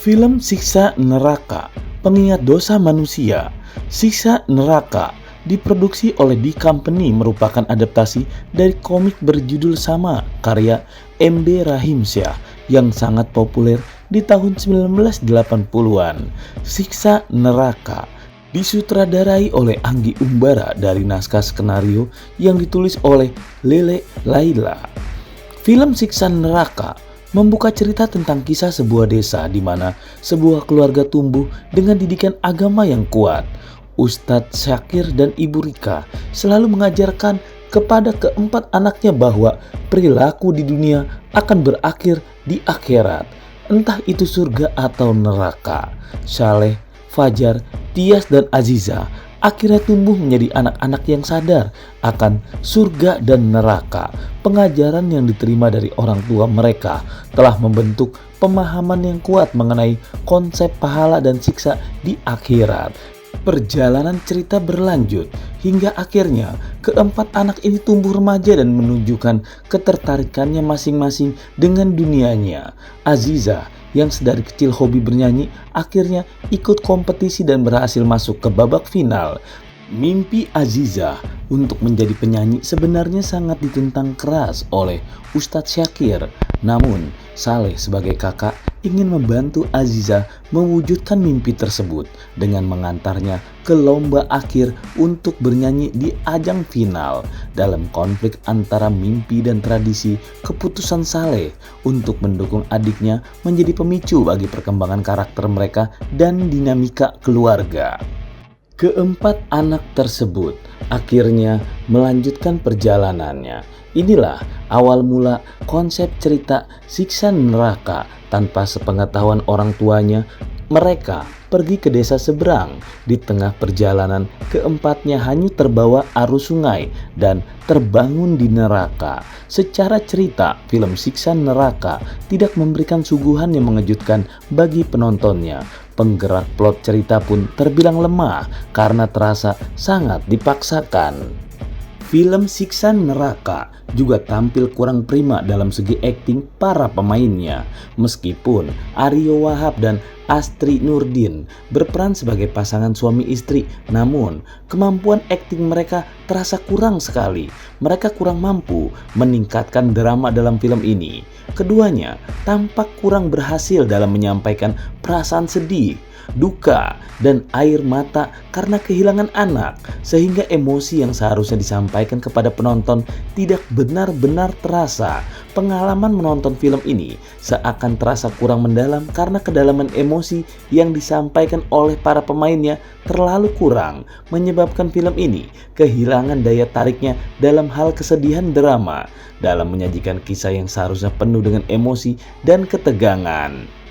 Film Siksa Neraka, Pengingat Dosa Manusia. Siksa Neraka diproduksi oleh D Company, merupakan adaptasi dari komik berjudul sama karya M.B. Rahimsyah yang sangat populer di tahun 1980-an. Siksa Neraka disutradarai oleh Anggi Umbara dari naskah skenario yang ditulis oleh Lele Laila. Film Siksa Neraka membuka cerita tentang kisah sebuah desa di mana sebuah keluarga tumbuh dengan didikan agama yang kuat. Ustadz Syakir dan Ibu Rika selalu mengajarkan kepada keempat anaknya bahwa perilaku di dunia akan berakhir di akhirat, entah itu surga atau neraka. Saleh, Fajar, Tias, dan Aziza akhirnya tumbuh menjadi anak-anak yang sadar akan surga dan neraka. Pengajaran yang diterima dari orang tua mereka telah membentuk pemahaman yang kuat mengenai konsep pahala dan siksa di akhirat. Perjalanan cerita berlanjut hingga akhirnya keempat anak ini tumbuh remaja dan menunjukkan ketertarikannya masing-masing dengan dunianya. Aziza yang sedari kecil hobi bernyanyi akhirnya ikut kompetisi dan berhasil masuk ke babak final. Mimpi Aziza untuk menjadi penyanyi sebenarnya sangat ditentang keras oleh Ustadz Syakir. Namun Saleh sebagai kakak ingin membantu Aziza mewujudkan mimpi tersebut dengan mengantarnya ke lomba akhir untuk bernyanyi di ajang final. Dalam konflik antara mimpi dan tradisi, keputusan Saleh untuk mendukung adiknya menjadi pemicu bagi perkembangan karakter mereka dan dinamika keluarga. Keempat anak tersebut akhirnya melanjutkan perjalanannya. Inilah awal mula konsep cerita Siksa Neraka. Tanpa sepengetahuan orang tuanya, mereka pergi ke desa seberang. Di tengah perjalanan, keempatnya hanyut terbawa arus sungai dan terbangun di neraka. Secara cerita, film Siksa Neraka tidak memberikan suguhan yang mengejutkan bagi penontonnya. Penggerak plot cerita pun terbilang lemah karena terasa sangat dipaksakan. Film Siksa Neraka juga tampil kurang prima dalam segi akting para pemainnya. Meskipun Aryo Wahab dan Astri Nurdin berperan sebagai pasangan suami istri, namun kemampuan akting mereka terasa kurang sekali. Mereka kurang mampu meningkatkan drama dalam film ini. Keduanya tampak kurang berhasil dalam menyampaikan perasaan sedih, duka, dan air mata karena kehilangan anak, sehingga emosi yang seharusnya disampaikan kepada penonton tidak benar-benar terasa. Pengalaman menonton film ini seakan terasa kurang mendalam karena kedalaman emosi yang disampaikan oleh para pemainnya terlalu kurang, menyebabkan film ini kehilangan daya tariknya dalam hal kesedihan drama dalam menyajikan kisah yang seharusnya penuh dengan emosi dan ketegangan.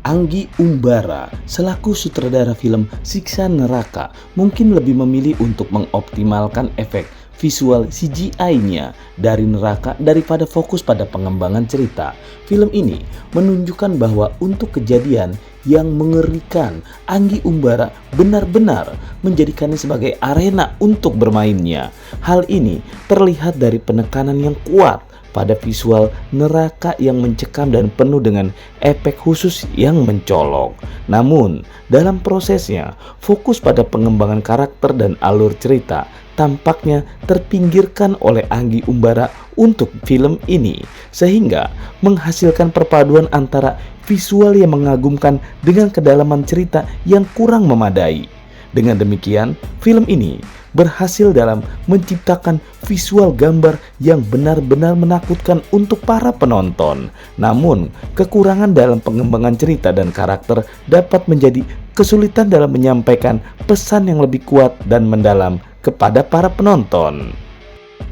Anggi Umbara selaku sutradara film Siksa Neraka mungkin lebih memilih untuk mengoptimalkan efek visual CGI-nya dari neraka daripada fokus pada pengembangan cerita. Film ini menunjukkan bahwa untuk kejadian yang mengerikan, Anggi Umbara benar-benar menjadikannya sebagai arena untuk bermainnya. Hal ini terlihat dari penekanan yang kuat pada visual neraka yang mencekam dan penuh dengan efek khusus yang mencolok. Namun, dalam prosesnya, fokus pada pengembangan karakter dan alur cerita tampaknya terpinggirkan oleh Anggi Umbara untuk film ini, sehingga menghasilkan perpaduan antara visual yang mengagumkan dengan kedalaman cerita yang kurang memadai. Dengan demikian, film ini berhasil dalam menciptakan visual gambar yang benar-benar menakutkan untuk para penonton. Namun, kekurangan dalam pengembangan cerita dan karakter dapat menjadi kesulitan dalam menyampaikan pesan yang lebih kuat dan mendalam kepada para penonton.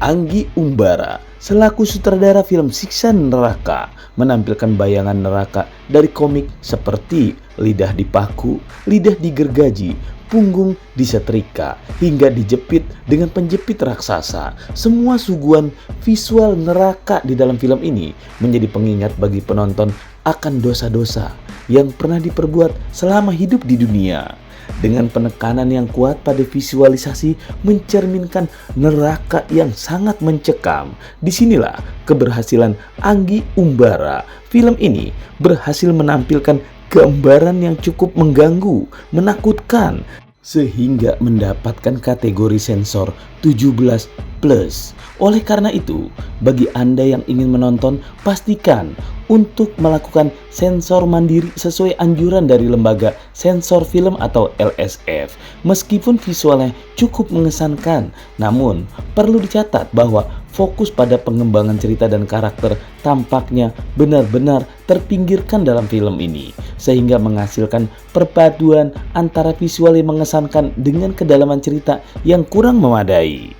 Anggi Umbara selaku sutradara film Siksa Neraka menampilkan bayangan neraka dari komik seperti lidah dipaku, lidah digergaji, punggung disetrika, hingga dijepit dengan penjepit raksasa. Semua suguhan visual neraka di dalam film ini menjadi pengingat bagi penonton akan dosa-dosa yang pernah diperbuat selama hidup di dunia. Dengan penekanan yang kuat pada visualisasi mencerminkan neraka yang sangat mencekam. Disinilah keberhasilan Anggi Umbara. Film ini berhasil menampilkan gambaran yang cukup mengganggu, menakutkan, sehingga mendapatkan kategori sensor 17 plus. Oleh karena itu, bagi Anda yang ingin menonton, pastikan untuk melakukan sensor mandiri sesuai anjuran dari Lembaga Sensor Film atau LSF. Meskipun visualnya cukup mengesankan, namun perlu dicatat bahwa fokus pada pengembangan cerita dan karakter tampaknya benar-benar terpinggirkan dalam film ini, sehingga menghasilkan perpaduan antara visual yang mengesankan dengan kedalaman cerita yang kurang memadai.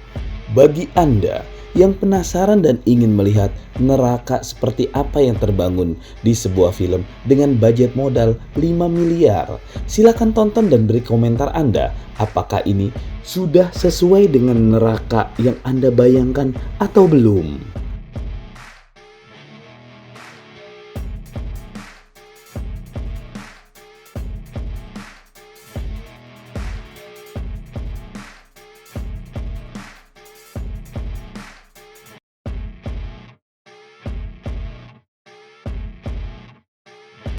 Bagi Anda yang penasaran dan ingin melihat neraka seperti apa yang terbangun di sebuah film dengan budget modal 5 miliar, silakan tonton dan beri komentar Anda. Apakah ini sudah sesuai dengan neraka yang Anda bayangkan atau belum?